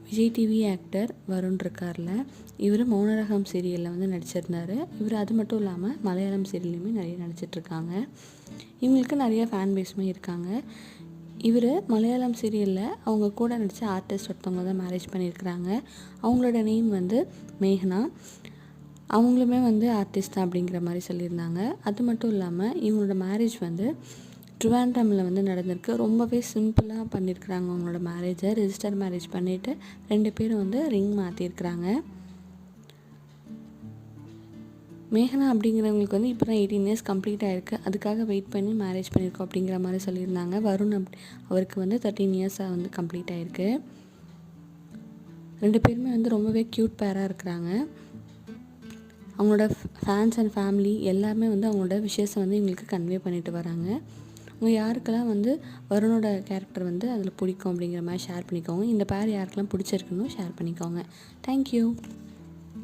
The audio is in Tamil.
விஜய் டிவி ஆக்டர் வருண் இருக்கார்ல, இவர் மௌனராகம் சீரியலில் வந்து நடிச்சிருந்தார். இவர் அது மட்டும் இல்லாமல் மலையாளம் சீரியல்லையுமே நிறைய நடிச்சிட்ருக்காங்க. இவங்களுக்கு நிறைய ஃபேன் பேஸுமே இருக்காங்க. இவர் மலையாளம் சீரியலில் அவங்க கூட நடித்த ஆர்டிஸ்ட் ஒருத்தவங்க தான் மேரேஜ் பண்ணியிருக்கிறாங்க. அவங்களோட நேம் வந்து மேகனா. அவங்களுமே வந்து ஆர்டிஸ்ட் தான் அப்படிங்கிற மாதிரி சொல்லியிருந்தாங்க. அது மட்டும் இல்லாமல் இவங்களோட மேரேஜ் வந்து ட்ரிவாண்ட்ரமில் வந்து நடந்திருக்கு. ரொம்பவே சிம்பிளாக பண்ணியிருக்கிறாங்க அவங்களோட மேரேஜை. ரெஜிஸ்டர் மேரேஜ் பண்ணிவிட்டு 2 பேரும் வந்து ரிங் மாற்றிருக்கிறாங்க. மேகனா அப்படிங்கிறவங்களுக்கு வந்து இப்போ தான் 18 இயர்ஸ் கம்ப்ளீட் ஆகிருக்கு. அதுக்காக வெயிட் பண்ணி மேரேஜ் பண்ணியிருக்கோம் அப்படிங்கிற மாதிரி சொல்லியிருந்தாங்க. வருண் அவருக்கு வந்து 13 இயர்ஸாக வந்து கம்ப்ளீட் ஆகிருக்கு. 2 பேருமே வந்து ரொம்பவே க்யூட் பேராக இருக்கிறாங்க. அவங்களோட ஃபேன்ஸ் அண்ட் ஃபேமிலி எல்லாருமே வந்து அவங்களோட விஷயத்தை வந்து இவங்களுக்கு கன்வே பண்ணிட்டு வராங்க. உங்கள் யாருக்கெல்லாம் வந்து வருணோட கேரக்டர் வந்து அதில் பிடிக்கும் அப்படிங்கிற மாதிரி ஷேர் பண்ணிக்கோங்க. இந்த பேர் யாருக்கெல்லாம் பிடிச்சிருக்குன்னு ஷேர் பண்ணிக்கோங்க. தேங்க்யூ.